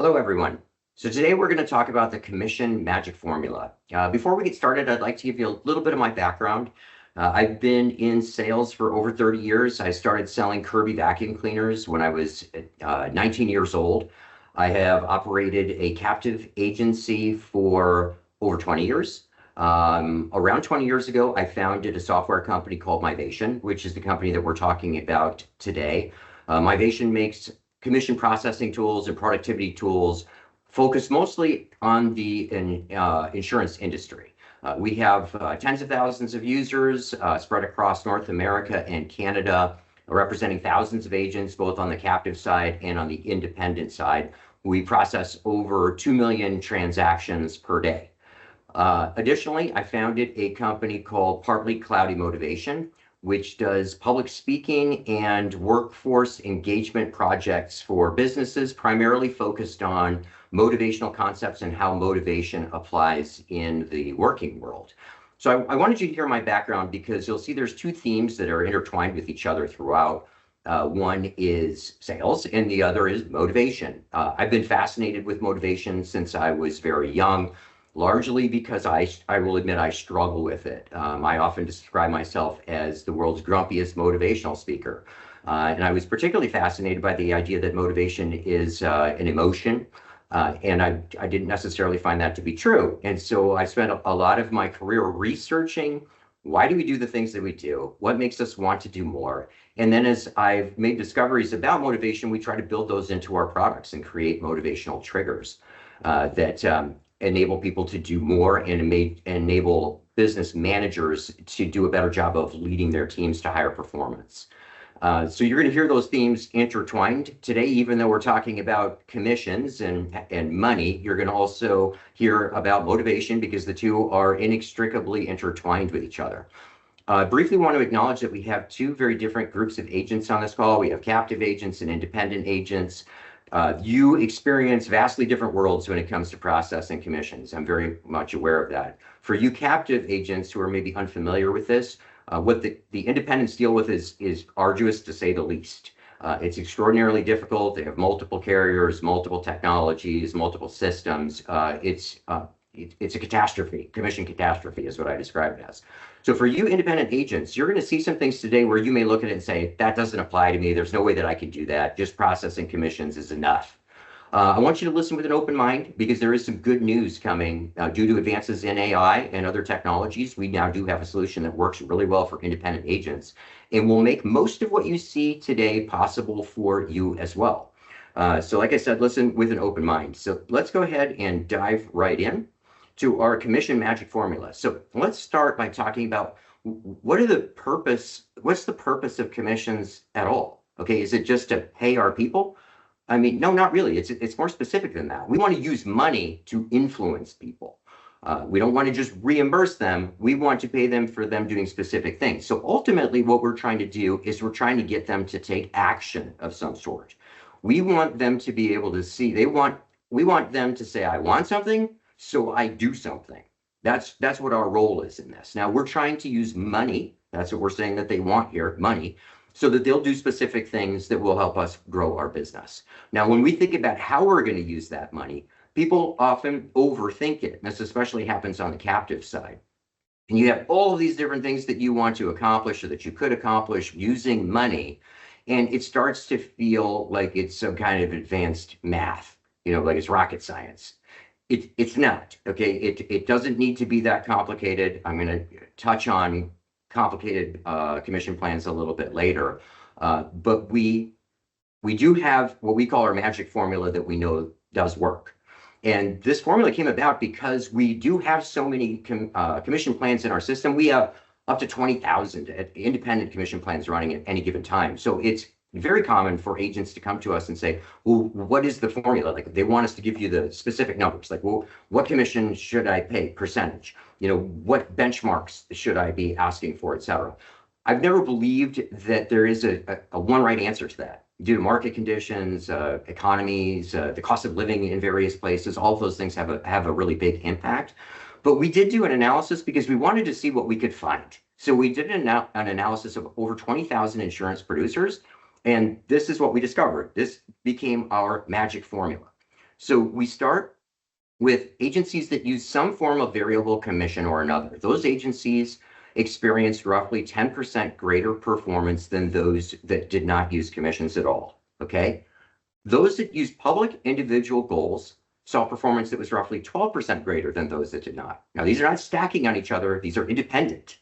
Hello, everyone. So today we're going to talk about the commission magic formula. Before we get started, I'd like to give you a little bit of my background. I've been in sales for over 30 years. I started selling Kirby vacuum cleaners when I was 19 years old. I have operated a captive agency for over 20 years. Around 20 years ago, I founded a software company called Mivation, which is the company that we're talking about today. Mivation makes commission processing tools and productivity tools focused mostly on the insurance industry. We have tens of thousands of users spread across North America and Canada, representing thousands of agents, both on the captive side and on the independent side. We process over 2 million transactions per day. Additionally, I founded a company called Partly Cloudy Mivation, which does public speaking and workforce engagement projects for businesses, primarily focused on motivational concepts and how motivation applies in the working world. So I wanted you to hear my background because you'll see there's two themes that are intertwined with each other throughout. One is sales and the other is motivation. I've been fascinated with motivation since I was very young, largely because I will admit I struggle with it. I often describe myself as the world's grumpiest motivational speaker. And I was particularly fascinated by the idea that motivation is an emotion. And I didn't necessarily find that to be true. And so I spent a lot of my career researching why do we do the things that we do? What makes us want to do more? And then as I've made discoveries about motivation, we try to build those into our products and create motivational triggers that enable people to do more and enable business managers to do a better job of leading their teams to higher performance. So you're going to hear those themes intertwined today, even though we're talking about commissions and money. You're going to also hear about motivation because the two are inextricably intertwined with each other. Briefly want to acknowledge that we have two very different groups of agents on this call. We have captive agents and independent agents. You experience vastly different worlds when it comes to processing commissions. I'm very much aware of that. For you captive agents who are maybe unfamiliar with this, what the independents deal with is arduous to say the least. It's extraordinarily difficult. They have multiple carriers, multiple technologies, multiple systems. It's a catastrophe. Commission catastrophe is what I describe it as. So for you independent agents, you're going to see some things today where you may look at it and say, that doesn't apply to me. There's no way that I can do that. Just processing commissions is enough. I want you to listen with an open mind because there is some good news coming due to advances in AI and other technologies. We now do have a solution that works really well for independent agents and will make most of what you see today possible for you as well. So like I said, listen with an open mind. So let's go ahead and dive right in to our commission magic formula. So let's start by talking about what's the purpose of commissions at all? Okay, is it just to pay our people? I mean, no, not really. It's more specific than that. We want to use money to influence people. We don't want to just reimburse them. We want to pay them for them doing specific things. So ultimately, what we're trying to do is we're trying to get them to take action of some sort. We want them to be able to see. We want them to say, I want something, so I do something. That's what our role is in this. Now, we're trying to use money. That's what we're saying that they want here, money, so that they'll do specific things that will help us grow our business. Now, when we think about how we're going to use that money, people often overthink it. And this especially happens on the captive side. And you have all of these different things that you want to accomplish or that you could accomplish using money. And it starts to feel like it's some kind of advanced math, like it's rocket science. It's not, okay? It doesn't need to be that complicated. I'm going to touch on complicated commission plans a little bit later. But we do have what we call our magic formula that we know does work. And this formula came about because we do have so many commission plans in our system. We have up to 20,000 independent commission plans running at any given time. So it's very common for agents to come to us and say, well, what is the formula? Like they want us to give you the specific numbers. Like, well, what commission should I pay, percentage? What benchmarks should I be asking for, et cetera. I've never believed that there is a one right answer to that. Due to market conditions, economies, the cost of living in various places, all of those things have a really big impact. But we did do an analysis because we wanted to see what we could find. So we did an analysis of over 20,000 insurance producers. And this is what we discovered. This became our magic formula. So we start with agencies that use some form of variable commission or another. Those agencies experienced roughly 10% greater performance than those that did not use commissions at all, okay? Those that used public individual goals saw performance that was roughly 12% greater than those that did not. Now, these are not stacking on each other, these are independent.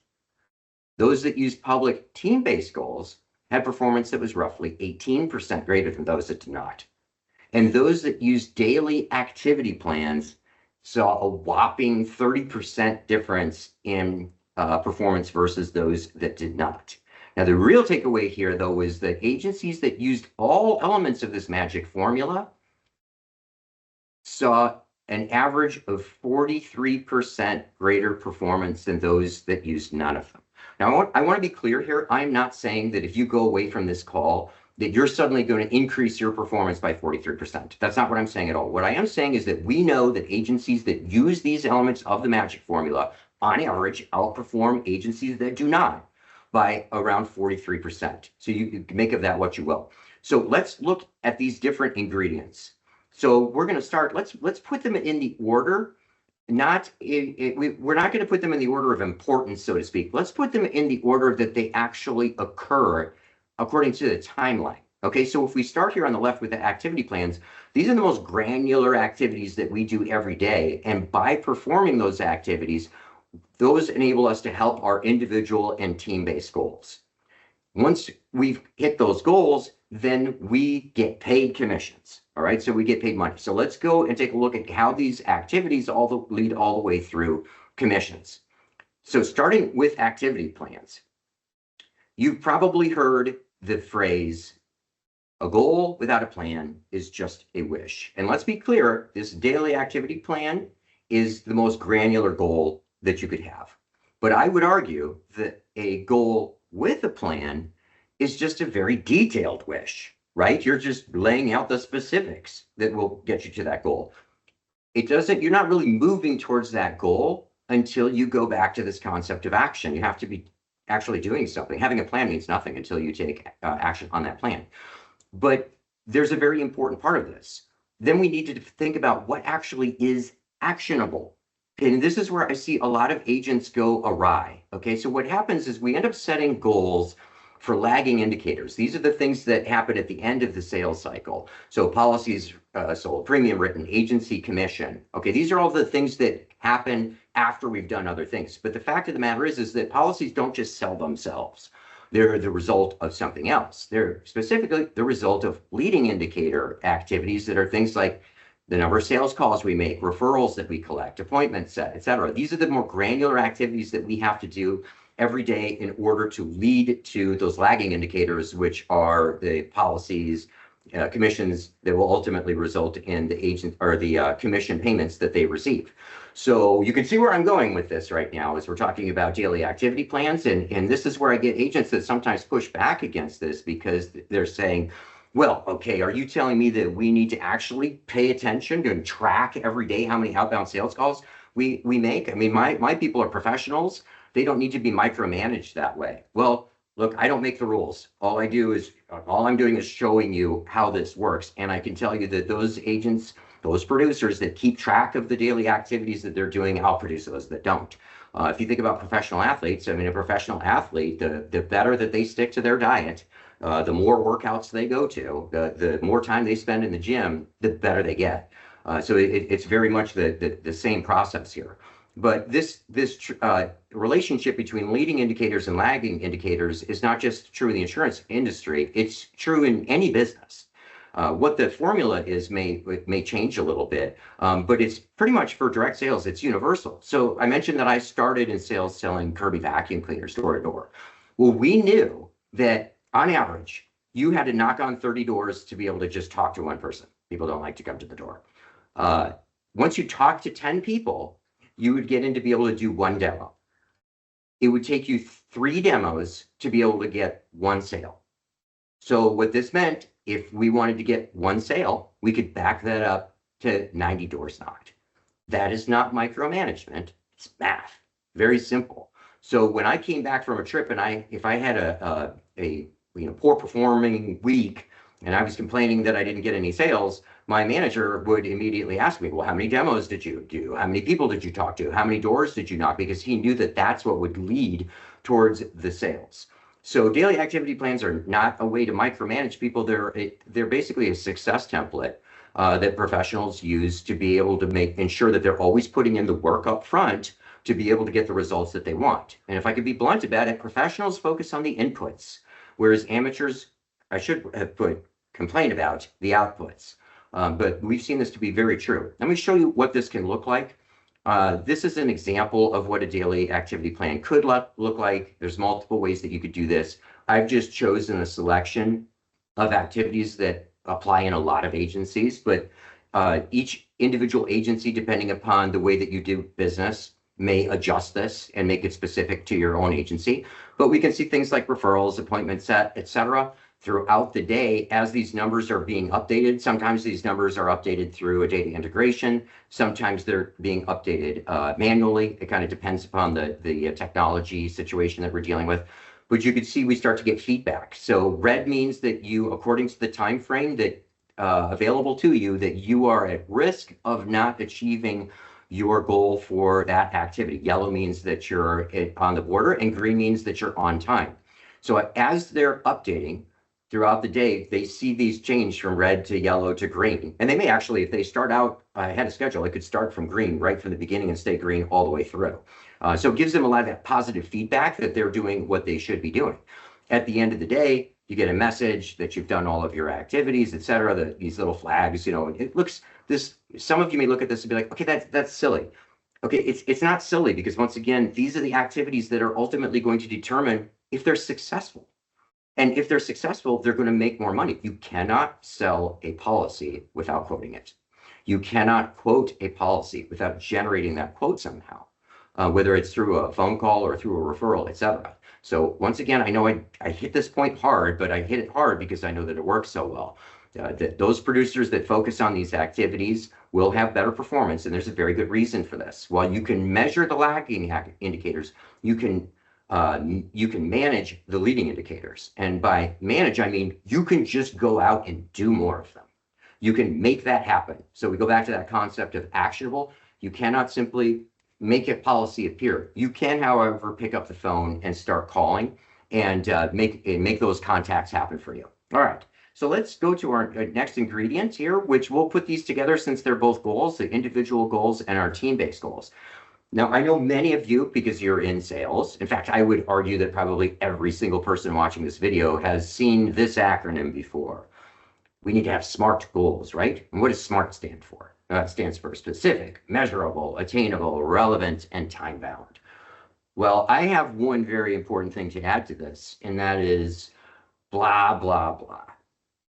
Those that used public team-based goals had performance that was roughly 18% greater than those that did not. And those that used daily activity plans saw a whopping 30% difference in performance versus those that did not. Now, the real takeaway here, though, is that agencies that used all elements of this magic formula saw an average of 43% greater performance than those that used none of them. Now, I want to be clear here. I'm not saying that if you go away from this call, that you're suddenly going to increase your performance by 43%. That's not what I'm saying at all. What I am saying is that we know that agencies that use these elements of the magic formula, on average, outperform agencies that do not by around 43%. So you can make of that what you will. So let's look at these different ingredients. So we're going to start, let's put them in the order, we're not going to put them in the order of importance, so to speak. Let's put them in the order that they actually occur according to the timeline. Okay, so if we start here on the left with the activity plans, these are the most granular activities that we do every day. And by performing those activities, those enable us to help our individual and team-based goals. Once we've hit those goals, then we get paid commissions. All right, so we get paid money. So let's go and take a look at how these activities lead all the way through commissions. So starting with activity plans, you've probably heard the phrase, a goal without a plan is just a wish. And let's be clear, this daily activity plan is the most granular goal that you could have. But I would argue that a goal with a plan is just a very detailed wish, right? You're just laying out the specifics that will get you to that goal. You're not really moving towards that goal until you go back to this concept of action. You have to be actually doing something. Having a plan means nothing until you take action on that plan. But there's a very important part of this. Then we need to think about what actually is actionable. And this is where I see a lot of agents go awry. Okay, so what happens is we end up setting goals for lagging indicators. These are the things that happen at the end of the sales cycle. So policies sold, premium written, agency commission. Okay, these are all the things that happen after we've done other things. But the fact of the matter is that policies don't just sell themselves. They're the result of something else. They're specifically the result of leading indicator activities that are things like the number of sales calls we make, referrals that we collect, appointments set, et cetera. These are the more granular activities that we have to do every day in order to lead to those lagging indicators, which are the policies, commissions that will ultimately result in the agent or the commission payments that they receive. So you can see where I'm going with this right now as we're talking about daily activity plans. And this is where I get agents that sometimes push back against this because they're saying, well, okay, are you telling me that we need to actually pay attention and track every day how many outbound sales calls we make? I mean, my people are professionals. They don't need to be micromanaged that way. Well, look, I don't make the rules. All I'm doing is showing you how this works. And I can tell you that those agents, those producers that keep track of the daily activities that they're doing, outproduce those that don't. If you think about professional athletes, I mean, a professional athlete, the better that they stick to their diet, the more workouts they go to, the more time they spend in the gym, the better they get. So it's very much the same process here. But this relationship between leading indicators and lagging indicators is not just true in the insurance industry, it's true in any business. What the formula is may change a little bit, but it's pretty much for direct sales, it's universal. So I mentioned that I started in sales selling Kirby vacuum cleaners door to door. Well, we knew that on average, you had to knock on 30 doors to be able to just talk to one person. People don't like to come to the door. Once you talk to 10 people, you would get in to be able to do one demo. It would take you 3 demos to be able to get 1 sale. So what this meant, if we wanted to get 1 sale, we could back that up to 90 doors knocked. That is not micromanagement, it's math, very simple. So when I came back from a trip and if I had a poor performing week and I was complaining that I didn't get any sales, my manager would immediately ask me, well, how many demos did you do? How many people did you talk to? How many doors did you knock? Because he knew that that's what would lead towards the sales. So daily activity plans are not a way to micromanage people. They're basically a success template that professionals use to be able to ensure that they're always putting in the work up front to be able to get the results that they want. And if I could be blunt about it, professionals focus on the inputs, whereas amateurs, I should have complain about the outputs. But we've seen this to be very true. Let me show you what this can look like. This is an example of what a daily activity plan could look like. There's multiple ways that you could do this. I've just chosen a selection of activities that apply in a lot of agencies, but each individual agency, depending upon the way that you do business, may adjust this and make it specific to your own agency. But we can see things like referrals, appointment set, etc. throughout the day as these numbers are being updated. Sometimes these numbers are updated through a data integration. Sometimes they're being updated manually. It kind of depends upon the technology situation that we're dealing with. But you can see we start to get feedback. So red means that you, according to the time frame that available to you, that you are at risk of not achieving your goal for that activity. Yellow means that you're on the border, and green means that you're on time. So as they're updating throughout the day, they see these change from red to yellow to green. And they may actually, if they start out ahead of schedule, it could start from green right from the beginning and stay green all the way through. So it gives them a lot of that positive feedback that they're doing what they should be doing. At the end of the day, you get a message that you've done all of your activities, et cetera, these little flags, it looks this, some of you may look at this and be like, okay, that's silly. Okay, it's not silly, because once again, these are the activities that are ultimately going to determine if they're successful. And if they're successful, they're going to make more money. You cannot sell a policy without quoting it. You cannot quote a policy without generating that quote somehow, whether it's through a phone call or through a referral, et cetera. So once again, I know I hit this point hard, but I hit it hard because I know that it works so well. That those producers that focus on these activities will have better performance, and there's a very good reason for this. While you can measure the lagging indicators, you can manage the leading indicators. And by manage, I mean you can just go out and do more of them. You can make that happen. So we go back to that concept of actionable. You cannot simply make a policy appear. You can, however, pick up the phone and start calling and make those contacts happen for you. All right. So let's go to our next ingredient here, which we'll put these together since they're both goals, the individual goals and our team-based goals. Now, I know many of you, because you're in sales, in fact, I would argue that probably every single person watching this video has seen this acronym before. We need to have SMART goals, right? And what does SMART stand for? It stands for specific, measurable, attainable, relevant, and time-bound. Well, I have one very important thing to add to this, and that is blah, blah, blah.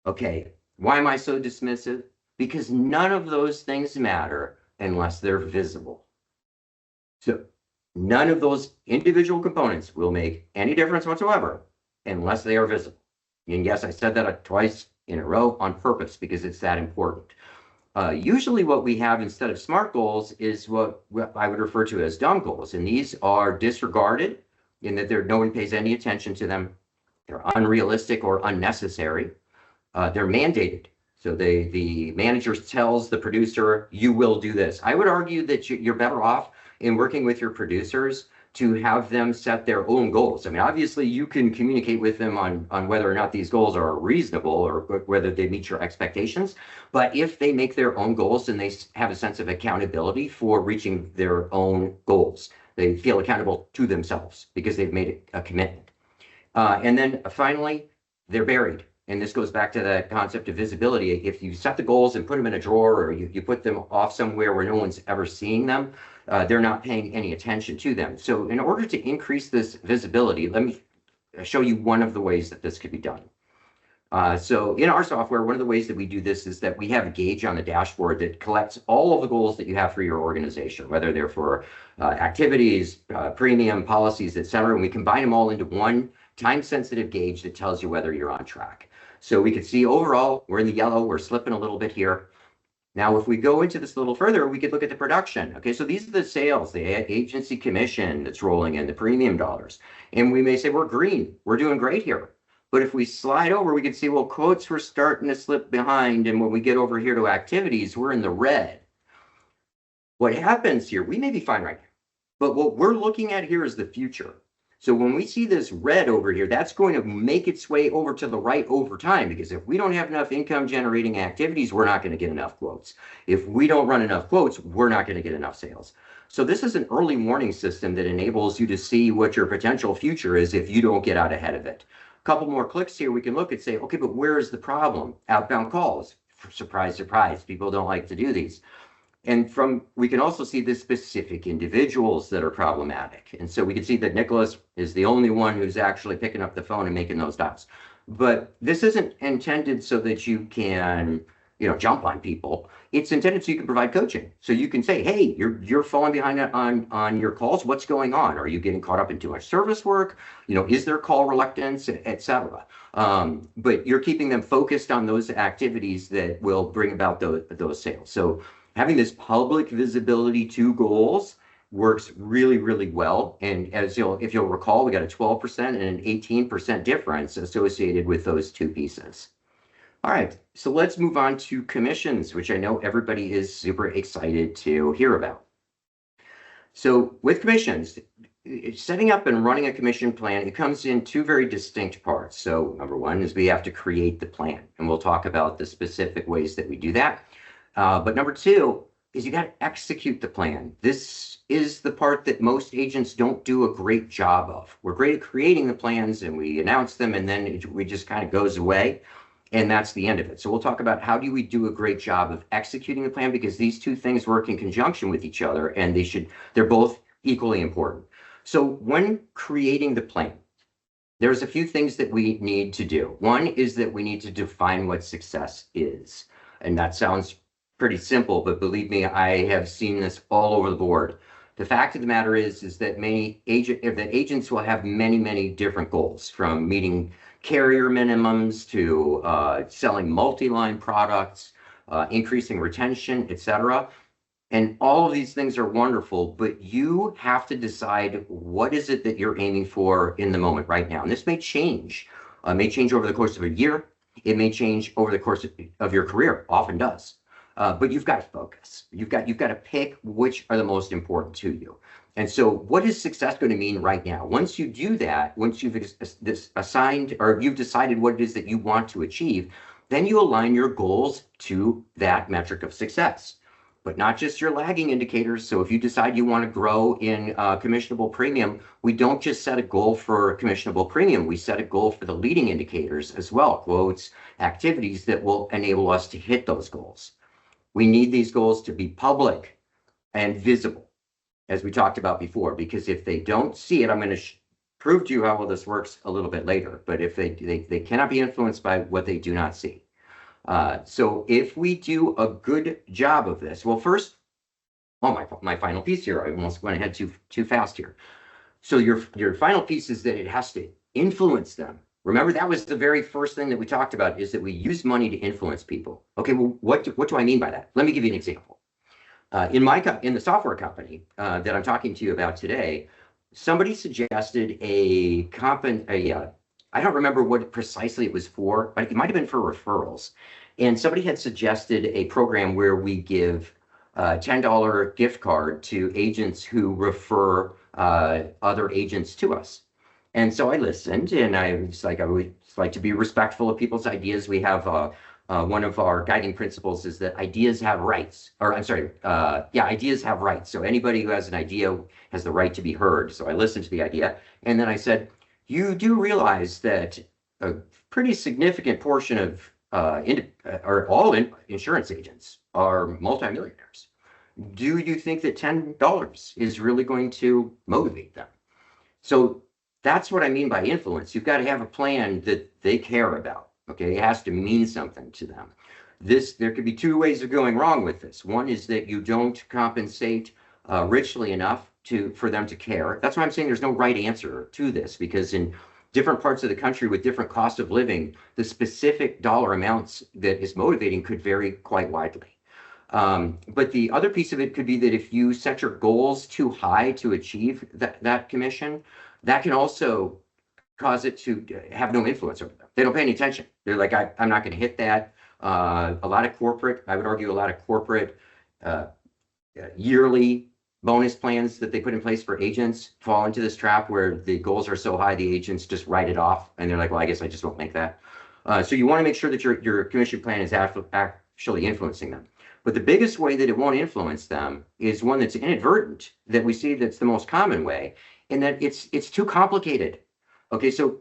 Okay, why am I so dismissive? Because none of those things matter unless they're visible. So none of those individual components will make any difference whatsoever unless they are visible. And yes, I said that twice in a row on purpose because it's that important. Usually what we have instead of SMART goals is what I would refer to as dumb goals. And these are disregarded in that no one pays any attention to them. They're unrealistic or unnecessary. They're mandated. So the manager tells the producer, you will do this. I would argue that you're better off in working with your producers to have them set their own goals. I mean, obviously you can communicate with them on whether or not these goals are reasonable or whether they meet your expectations. But if they make their own goals, then they have a sense of accountability for reaching their own goals. They feel accountable to themselves because they've made a commitment. And then finally, they're buried. And this goes back to that concept of visibility. If you set the goals and put them in a drawer, or you put them off somewhere where no one's ever seeing them, they're not paying any attention to them. So in order to increase this visibility, let me show you one of the ways that this could be done. So in our software, one of the ways that we do this is that we have a gauge on the dashboard that collects all of the goals that you have for your organization, whether they're for activities, premium, policies, et cetera. And we combine them all into one time-sensitive gauge that tells you whether you're on track. So we can see overall, we're in the yellow, we're slipping a little bit here. Now, if we go into this a little further, we could look at the production. Okay, so these are the sales, the agency commission that's rolling in, the premium dollars. And we may say, we're green, we're doing great here. But if we slide over, we can see, well, quotes were starting to slip behind. And when we get over here to activities, we're in the red. What happens here, we may be fine right now, but what we're looking at here is the future. So when we see this red over here, that's going to make its way over to the right over time, because if we don't have enough income generating activities, we're not going to get enough quotes. If we don't run enough quotes, we're not going to get enough sales. So this is an early warning system that enables you to see what your potential future is if you don't get out ahead of it. A couple more clicks here, we can look and say, okay, but where is the problem? Outbound calls. Surprise, surprise. People don't like to do these. And we can also see the specific individuals that are problematic. And so we can see that Nicholas is the only one who's actually picking up the phone and making those dials. But this isn't intended so that you can, jump on people. It's intended so you can provide coaching. So you can say, hey, you're falling behind on your calls. What's going on? Are you getting caught up in too much service work? Is there call reluctance, et cetera? But you're keeping them focused on those activities that will bring about those sales. So having this public visibility to goals works really, really well. And if you'll recall, we got a 12% and an 18% difference associated with those two pieces. All right, so let's move on to commissions, which I know everybody is super excited to hear about. So with commissions, setting up and running a commission plan, it comes in two very distinct parts. So number one is we have to create the plan, and we'll talk about the specific ways that we do that. But number two is you got to execute the plan. This is the part that most agents don't do a great job of. We're great at creating the plans and we announce them, and then it just kind of goes away. And that's the end of it. So we'll talk about how do we do a great job of executing the plan, because these two things work in conjunction with each other, and they're both equally important. So when creating the plan, there's a few things that we need to do. One is that we need to define what success is. And that sounds pretty simple, but believe me, I have seen this all over the board. The fact of the matter is that agents will have many, many different goals, from meeting carrier minimums to selling multi-line products, increasing retention, etc. And all of these things are wonderful, but you have to decide what is it that you're aiming for in the moment right now. And this may change. May change over the course of a year. It may change over the course of your career, often does. But you've got to focus. You've got to pick which are the most important to you. And so what is success going to mean right now? Once you do that, once you've assigned or you've decided what it is that you want to achieve, then you align your goals to that metric of success, but not just your lagging indicators. So if you decide you want to grow in commissionable premium, we don't just set a goal for commissionable premium. We set a goal for the leading indicators as well, quotes, activities that will enable us to hit those goals. We need these goals to be public and visible, as we talked about before, because if they don't see it, I'm going to prove to you how well this works a little bit later, but if they cannot be influenced by what they do not see. So if we do a good job of this, well, first, my final piece here, I almost went ahead too fast here. So your final piece is that it has to influence them. Remember, that was the very first thing that we talked about, is that we use money to influence people. Okay, well, what do I mean by that? Let me give you an example. In the software company that I'm talking to you about today, somebody suggested I don't remember what precisely it was for, but it might have been for referrals. And somebody had suggested a program where we give a $10 gift card to agents who refer other agents to us. And so I listened, and I was like, I would like to be respectful of people's ideas. We have one of our guiding principles is that ideas have rights, ideas have rights. So anybody who has an idea has the right to be heard. So I listened to the idea, and then I said, you do realize that a pretty significant portion of all insurance agents are multimillionaires. Do you think that $10 is really going to motivate them? So that's what I mean by influence. You've got to have a plan that they care about. Okay, it has to mean something to them. There could be two ways of going wrong with this. One is that you don't compensate richly enough for them to care. That's why I'm saying there's no right answer to this, because in different parts of the country with different cost of living, the specific dollar amounts that is motivating could vary quite widely. But the other piece of it could be that if you set your goals too high to achieve that commission, that can also cause it to have no influence over them. They don't pay any attention. They're like, I'm not going to hit that. A lot of corporate, I would argue, a lot of corporate uh, yearly bonus plans that they put in place for agents fall into this trap where the goals are so high, the agents just write it off, and they're like, well, I guess I just won't make that. So you want to make sure that your commission plan is actually influencing them. But the biggest way that it won't influence them is one that's inadvertent, that we see that's the most common way, in that it's too complicated. Okay, so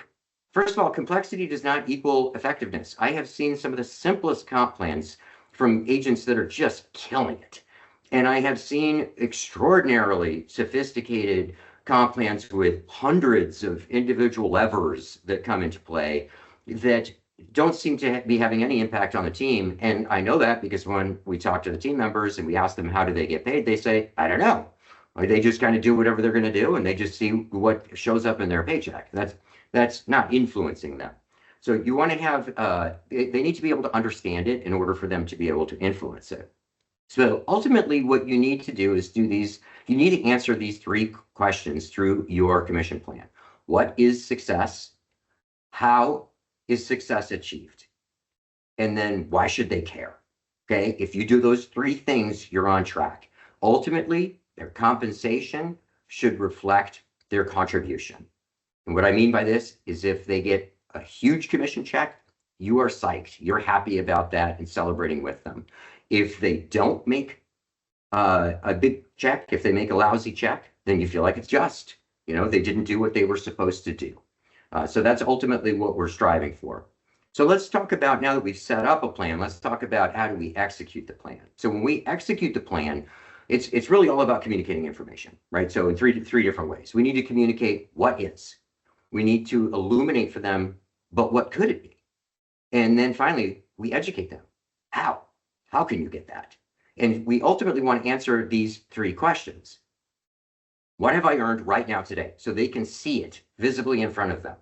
first of all, complexity does not equal effectiveness. I have seen some of the simplest comp plans from agents that are just killing it. And I have seen extraordinarily sophisticated comp plans with hundreds of individual levers that come into play that don't seem to be having any impact on the team. And I know that because when we talk to the team members and we ask them, how do they get paid? They say, I don't know. Or they just kind of do whatever they're going to do, and they just see what shows up in their paycheck. That's not influencing them. So you want to have, they need to be able to understand it in order for them to be able to influence it. So ultimately what you need to do is you need to answer these three questions through your commission plan. What is success? How is success achieved? And then why should they care? Okay, if you do those three things, you're on track. Ultimately, their compensation should reflect their contribution. And what I mean by this is if they get a huge commission check, you are psyched. You're happy about that and celebrating with them. If they don't make a big check, if they make a lousy check, then you feel like it's just, they didn't do what they were supposed to do. So that's ultimately what we're striving for. So let's talk about, now that we've set up a plan, let's talk about how do we execute the plan. So when we execute the plan, it's really all about communicating information, right? So in three different ways. We need to communicate what is. We need to illuminate for them, but what could it be? And then finally, we educate them. How? How can you get that? And we ultimately want to answer these three questions. What have I earned right now today? So they can see it visibly in front of them.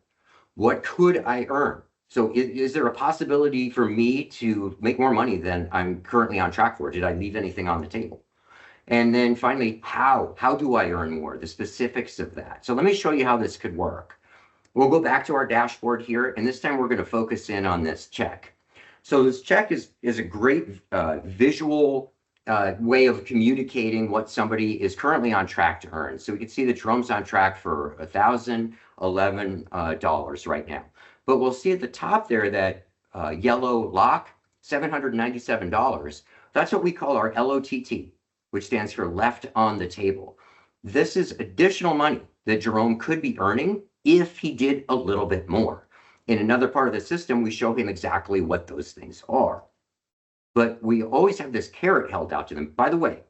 What could I earn? So is there a possibility for me to make more money than I'm currently on track for? Did I leave anything on the table? And then finally, how do I earn more? The specifics of that. So let me show you how this could work. We'll go back to our dashboard here, and this time we're going to focus in on this check. So this check is a great visual way of communicating what somebody is currently on track to earn. So we can see that Jerome's on track for $1,011 right now. But we'll see at the top there that yellow lock, $797. That's what we call our LOTT, which stands for left on the table. This is additional money that Jerome could be earning if he did a little bit more. In another part of the system, we show him exactly what those things are. But we always have this carrot held out to them. By the way,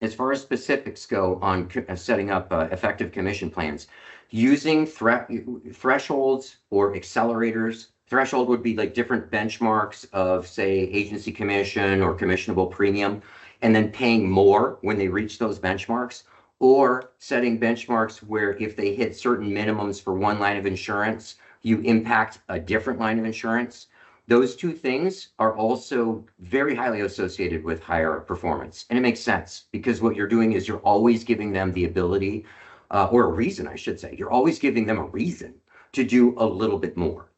as far as specifics go on setting up effective commission plans, using thresholds or accelerators. Threshold would be like different benchmarks of, say, agency commission or commissionable premium, and then paying more when they reach those benchmarks, or setting benchmarks where if they hit certain minimums for one line of insurance, you impact a different line of insurance. Those two things are also very highly associated with higher performance. And it makes sense because what you're doing is you're always giving them the ability, or a reason, I should say, you're always giving them a reason to do a little bit more.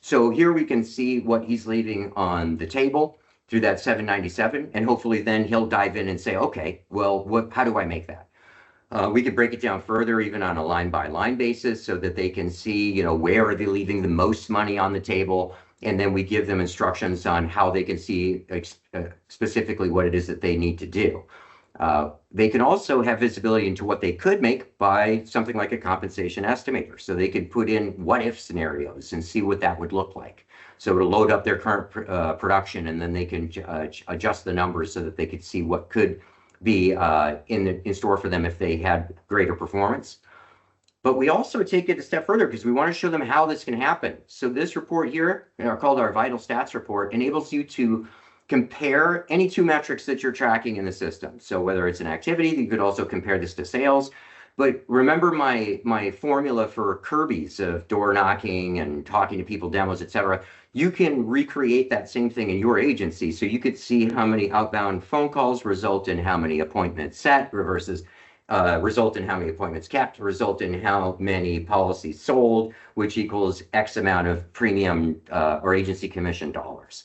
So here we can see what he's leaving on the table through that 797, and hopefully then he'll dive in and say, okay, well, how do I make that? We could break it down further, even on a line-by-line basis, so that they can see, where are they leaving the most money on the table, and then we give them instructions on how they can see specifically what it is that they need to do. They can also have visibility into what they could make by something like a compensation estimator. So they could put in what-if scenarios and see what that would look like. So to load up their current production, and then they can adjust the numbers so that they could see what could be in store for them if they had greater performance. But we also take it a step further because we want to show them how this can happen. So this report here, called our Vital Stats Report, enables you to compare any two metrics that you're tracking in the system. So whether it's an activity, you could also compare this to sales. But remember my formula for Kirby's of door knocking and talking to people, demos, etc. You can recreate that same thing in your agency. So you could see how many outbound phone calls result in how many appointments set versus result in how many appointments kept, result in how many policies sold, which equals X amount of premium or agency commission dollars.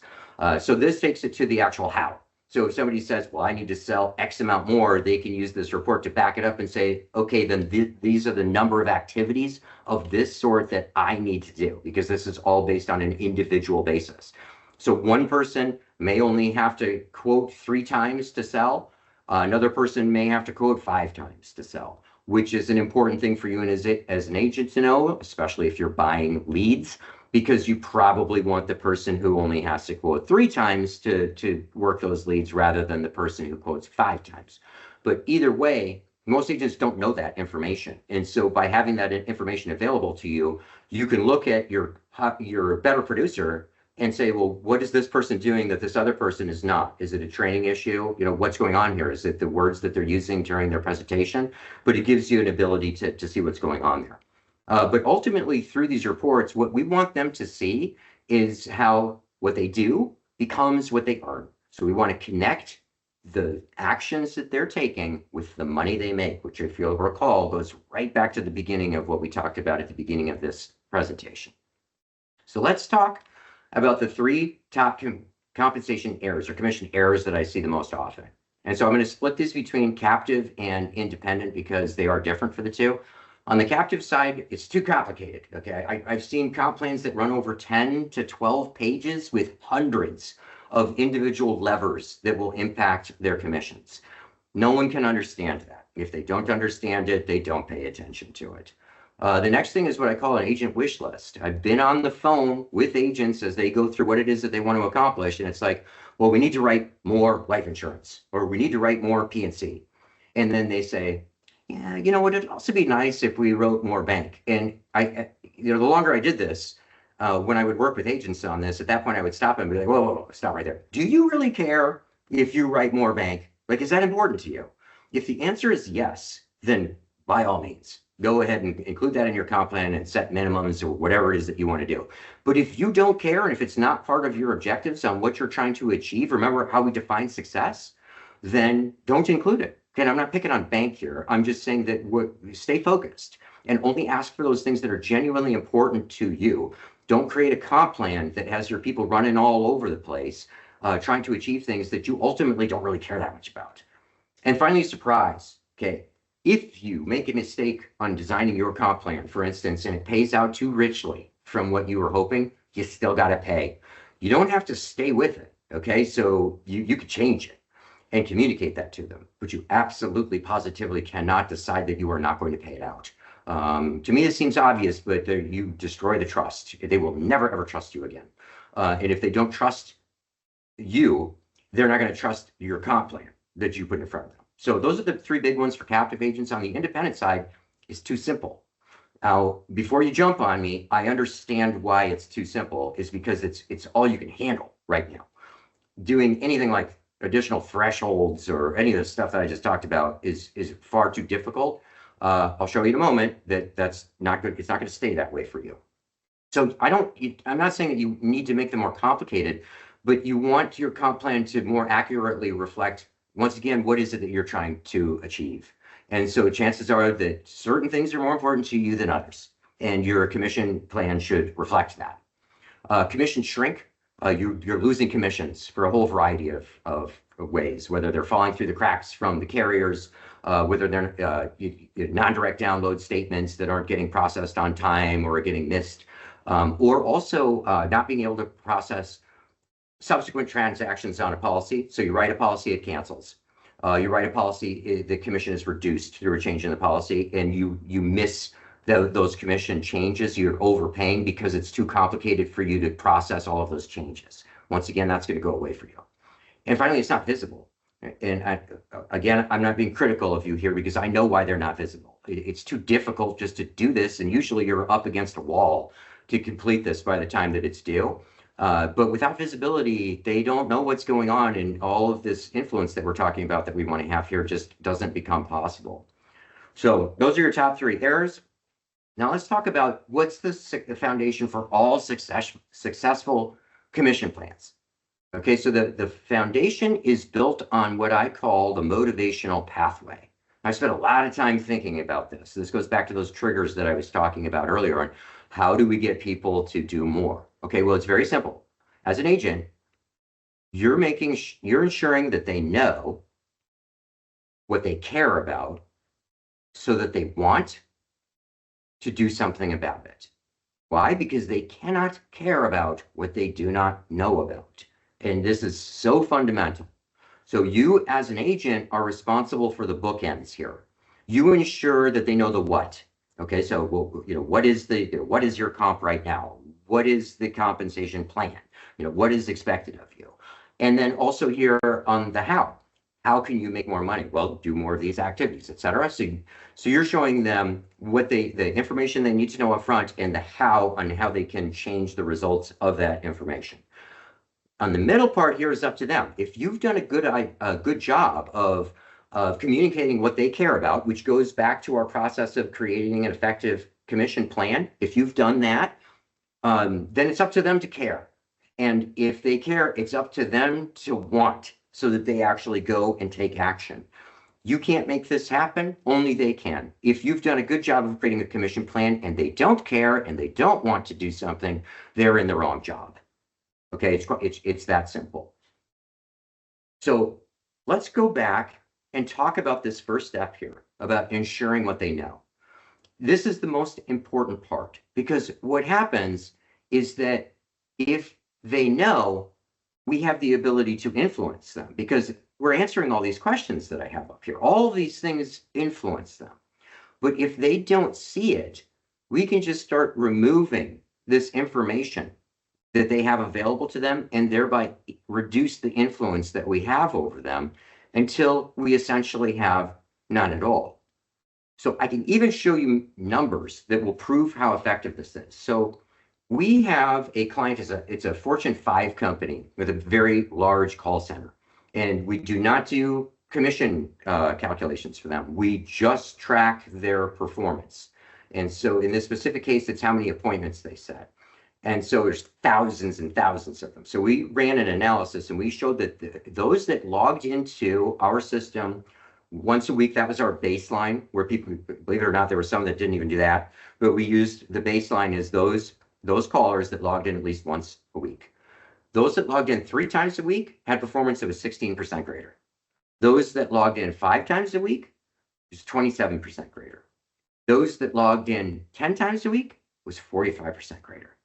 So this takes it to the actual how. So if somebody says, well, I need to sell X amount more, they can use this report to back it up and say, okay, then these are the number of activities of this sort that I need to do, because this is all based on an individual basis. So one person may only have to quote 3 times to sell. Another person may have to quote 5 times to sell, which is an important thing for you as an agent to know, especially if you're buying leads, because you probably want the person who only has to quote 3 times to work those leads rather than the person who quotes 5 times. But either way, most agents don't know that information. And so by having that information available to you, you can look at your better producer and say, well, what is this person doing that this other person is not? Is it a training issue? You know, what's going on here? Is it the words that they're using during their presentation? But it gives you an ability to see what's going on there. But ultimately, through these reports, what we want them to see is how what they do becomes what they earn. So we want to connect the actions that they're taking with the money they make, which, if you'll recall, goes right back to the beginning of what we talked about at the beginning of this presentation. So let's talk about the 3 top compensation errors or commission errors that I see the most often. And so I'm going to split this between captive and independent because they are different for the two. On the captive side, it's too complicated. Okay, I've seen comp plans that run over 10 to 12 pages with hundreds of individual levers that will impact their commissions. No one can understand that. If they don't understand it, they don't pay attention to it. The next thing is what I call an agent wish list. I've been on the phone with agents as they go through what it is that they want to accomplish. And it's like, well, we need to write more life insurance, or we need to write more P&C. And then they say, yeah, you know what, it'd also be nice if we wrote more bank. And the longer I did this, when I would work with agents on this, at that point I would stop and be like, whoa, stop right there. Do you really care if you write more bank? Like, is that important to you? If the answer is yes, then by all means, go ahead and include that in your comp plan and set minimums or whatever it is that you want to do. But if you don't care, and if it's not part of your objectives on what you're trying to achieve, remember how we define success, then don't include it. Okay, I'm not picking on bank here. I'm just saying that stay focused and only ask for those things that are genuinely important to you. Don't create a comp plan that has your people running all over the place, trying to achieve things that you ultimately don't really care that much about. And finally, surprise. Okay, if you make a mistake on designing your comp plan, for instance, and it pays out too richly from what you were hoping, you still got to pay. You don't have to stay with it. Okay, so you could change it and communicate that to them, but you absolutely positively cannot decide that you are not going to pay it out. To me, it seems obvious, but you destroy the trust. They will never, ever trust you again. And if they don't trust you, they're not going to trust your comp plan that you put in front of them. So those are the 3 big ones for captive agents. On the independent side, it's too simple. Now, before you jump on me, I understand why it's too simple is because it's all you can handle right now. Doing anything like additional thresholds or any of the stuff that I just talked about is far too difficult. I'll show you in a moment that's not good. It's not going to stay that way for you. So I'm not saying that you need to make them more complicated, but you want your comp plan to more accurately reflect, once again, what is it that you're trying to achieve. And so chances are that certain things are more important to you than others, and your commission plan should reflect that. Commission shrink. You're losing commissions for a whole variety of ways, whether they're falling through the cracks from the carriers, whether they're non-direct download statements that aren't getting processed on time or are getting missed, or also not being able to process subsequent transactions on a policy. So you write a policy, it cancels. You write a policy, the commission is reduced through a change in the policy, and you miss those commission changes. You're overpaying because it's too complicated for you to process all of those changes. Once again, that's going to go away for you. And finally, it's not visible. And again, I'm not being critical of you here because I know why they're not visible. It's too difficult just to do this, and usually you're up against a wall to complete this by the time that it's due. But without visibility, they don't know what's going on, and all of this influence that we're talking about that we want to have here just doesn't become possible. So those are your top 3 errors. Now let's talk about what's the foundation for all successful commission plans. Okay, so the foundation is built on what I call the motivational pathway. I spent a lot of time thinking about this. This goes back to those triggers that I was talking about earlier on. How do we get people to do more? Okay, well, it's very simple. As an agent, you're ensuring that they know what they care about so that they want to do something about it. Why? Because they cannot care about what they do not know about. And this is so fundamental. So you as an agent are responsible for the bookends here. You ensure that they know the what. Okay, so what is what is your comp right now? What is the compensation plan? What is expected of you? And then also here on the how. How can you make more money? Well, do more of these activities, etc. So you're showing them the information they need to know up front and the how on how they can change the results of that information. On the middle part here is up to them. If you've done a good job of communicating what they care about, which goes back to our process of creating an effective commission plan, if you've done that, then it's up to them to care. And if they care, it's up to them to want so that they actually go and take action. You can't make this happen, only they can. If you've done a good job of creating a commission plan and they don't care and they don't want to do something, they're in the wrong job. Okay, it's that simple. So let's go back and talk about this first step here, about ensuring what they know. This is the most important part, because what happens is that if they know, we have the ability to influence them, because we're answering all these questions that I have up here. All of these things influence them. But if they don't see it, we can just start removing this information that they have available to them and thereby reduce the influence that we have over them until we essentially have none at all. So I can even show you numbers that will prove how effective this is. So we have a client, it's a Fortune 5 company with a very large call center. And we do not do commission calculations for them. We just track their performance. And so in this specific case, it's how many appointments they set. And so there's thousands and thousands of them. So we ran an analysis and we showed that those that logged into our system once a week, that was our baseline, where people, believe it or not, there were some that didn't even do that. But we used the baseline as those callers that logged in at least once a week. Those that logged in 3 times a week had performance that was 16% greater. Those that logged in 5 times a week was 27% greater. Those that logged in 10 times a week was 45% greater.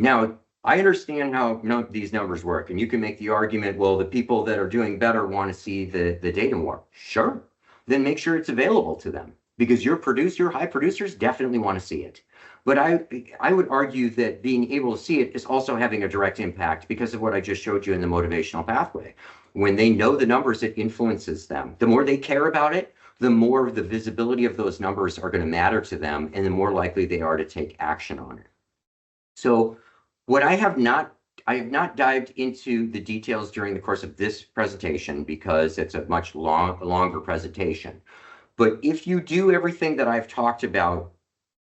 Now, I understand how these numbers work, and you can make the argument, well, the people that are doing better want to see the data more. Sure, then make sure it's available to them, because your high producers definitely want to see it. But I would argue that being able to see it is also having a direct impact because of what I just showed you in the motivational pathway. When they know the numbers, it influences them. The more they care about it, the more the visibility of those numbers are going to matter to them, and the more likely they are to take action on it. So what I have not dived into the details during the course of this presentation because it's a much longer presentation. But if you do everything that I've talked about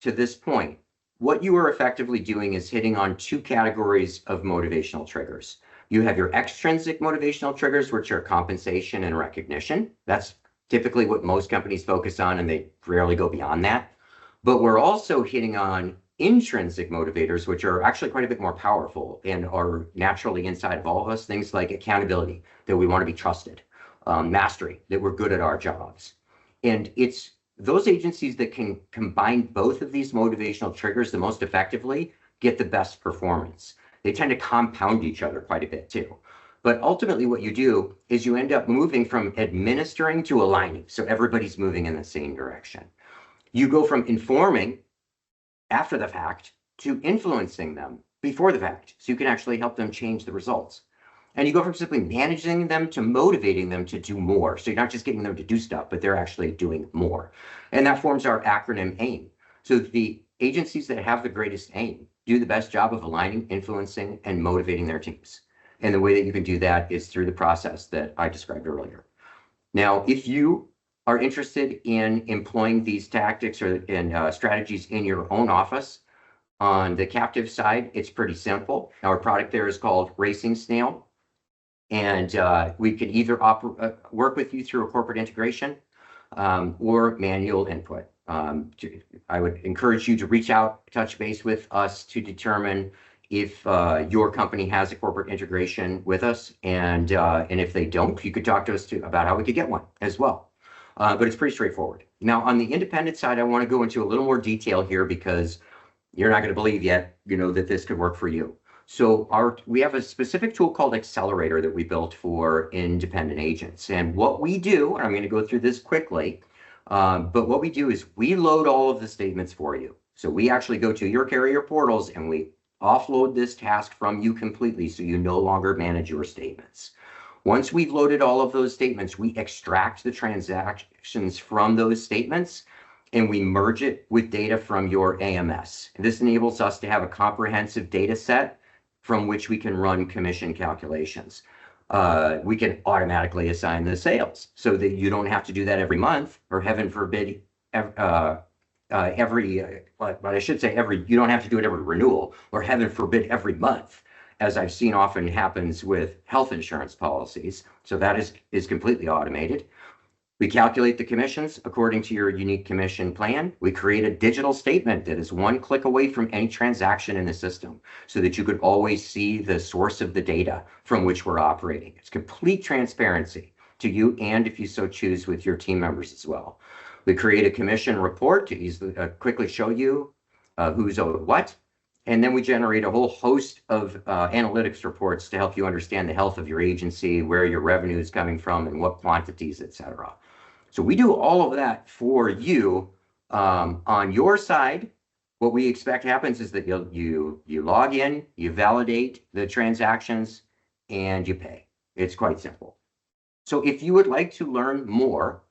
to this point, what you are effectively doing is hitting on 2 categories of motivational triggers. You have your extrinsic motivational triggers, which are compensation and recognition. That's typically what most companies focus on, and they rarely go beyond that. But we're also hitting on intrinsic motivators, which are actually quite a bit more powerful and are naturally inside of all of us. Things like accountability, that we want to be trusted, mastery, that we're good at our jobs. And it's those agencies that can combine both of these motivational triggers the most effectively get the best performance. They tend to compound each other quite a bit too. But ultimately what you do is you end up moving from administering to aligning. So everybody's moving in the same direction. You go from informing after the fact to influencing them before the fact. So you can actually help them change the results. And you go from simply managing them to motivating them to do more. So you're not just getting them to do stuff, but they're actually doing more. And that forms our acronym AIM. So the agencies that have the greatest AIM do the best job of aligning, influencing, and motivating their teams. And the way that you can do that is through the process that I described earlier. Now, if you are interested in employing these tactics or strategies in your own office, on the captive side, it's pretty simple. Our product there is called Racing Snail. And we can either work with you through a corporate integration. or manual input. I would encourage you to reach out, touch base with us to determine if your company has a corporate integration with us, and if they don't, you could talk to us about how we could get one as well. But it's pretty straightforward. Now, on the independent side, I want to go into a little more detail here because you're not going to believe yet, that this could work for you. So we have a specific tool called Accelerator that we built for independent agents. And what we do, and I'm going to go through this quickly, but what we do is we load all of the statements for you. So we actually go to your carrier portals and we offload this task from you completely so you no longer manage your statements. Once we've loaded all of those statements, we extract the transactions from those statements and we merge it with data from your AMS. And this enables us to have a comprehensive data set from which we can run commission calculations. We can automatically assign the sales so that you don't have to do that every month, or heaven forbid, you don't have to do it every renewal, or heaven forbid every month, as I've seen often happens with health insurance policies. So that is completely automated. We calculate the commissions according to your unique commission plan. We create a digital statement that is one click away from any transaction in the system so that you could always see the source of the data from which we're operating. It's complete transparency to you, and if you so choose, with your team members as well. We create a commission report to easily quickly show you who's owed what. And then we generate a whole host of analytics reports to help you understand the health of your agency, where your revenue is coming from, and what quantities, et cetera. So we do all of that for you. On your side, what we expect happens is that you log in, you validate the transactions, and you pay. It's quite simple. So if you would like to learn more,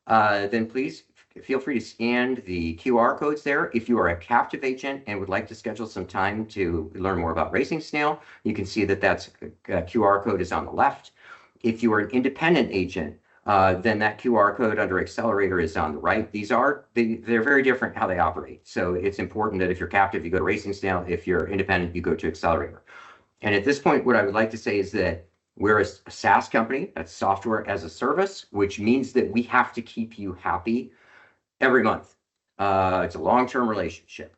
then please feel free to scan the QR codes there. If you are a captive agent and would like to schedule some time to learn more about Racing Snail, you can see that QR code is on the left. If you are an independent agent, then that QR code under Accelerator is on the right. They're very different how they operate. So it's important that if you're captive, you go to Racing Snail. If you're independent, you go to Accelerator. And at this point, what I would like to say is that we're a SaaS company, that's software as a service, which means that we have to keep you happy every month. It's a long-term relationship.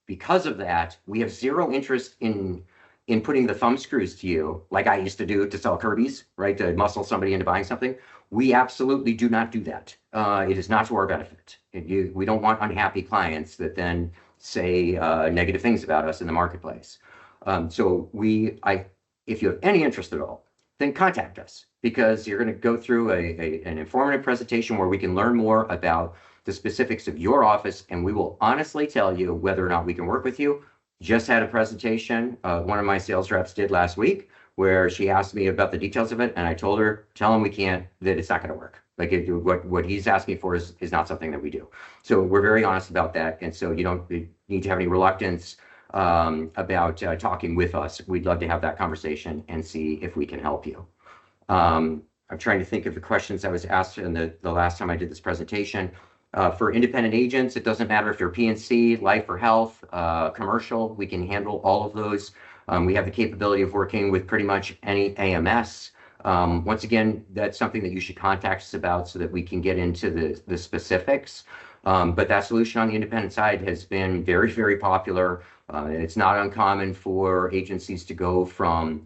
Because of that, we have zero interest in putting the thumb screws to you, like I used to do to sell Kirby's, right? To muscle somebody into buying something. We absolutely do not do that. It is not to our benefit. We don't want unhappy clients that then say negative things about us in the marketplace. So if you have any interest at all, then contact us, because you're going to go through an informative presentation where we can learn more about the specifics of your office, and we will honestly tell you whether or not we can work with you. Just had a presentation one of my sales reps did last week where she asked me about the details of it, and I told her, tell him we can't, that it's not going to work. Like what he's asking for is not something that we do. So we're very honest about that, and so you don't need to have any reluctance about talking with us. We'd love to have that conversation and see if we can help you. I'm trying to think of the questions I was asked in the last time I did this presentation. For independent agents, it doesn't matter if you're P&C, life or health, commercial, we can handle all of those. We have the capability of working with pretty much any AMS. Once again, that's something that you should contact us about so that we can get into the specifics. But that solution on the independent side has been very, very popular. It's not uncommon for agencies to go from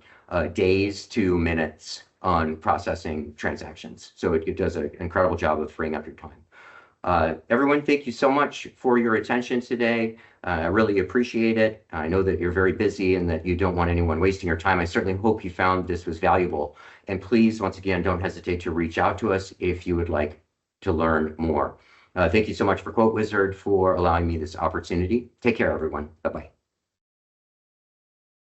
days to minutes on processing transactions. So it does an incredible job of freeing up your time. Everyone, thank you so much for your attention today. I really appreciate it. I know that you're very busy and that you don't want anyone wasting your time. I certainly hope you found this was valuable. And please, once again, don't hesitate to reach out to us if you would like to learn more. Thank you so much for QuoteWizard for allowing me this opportunity. Take care, everyone. Bye-bye.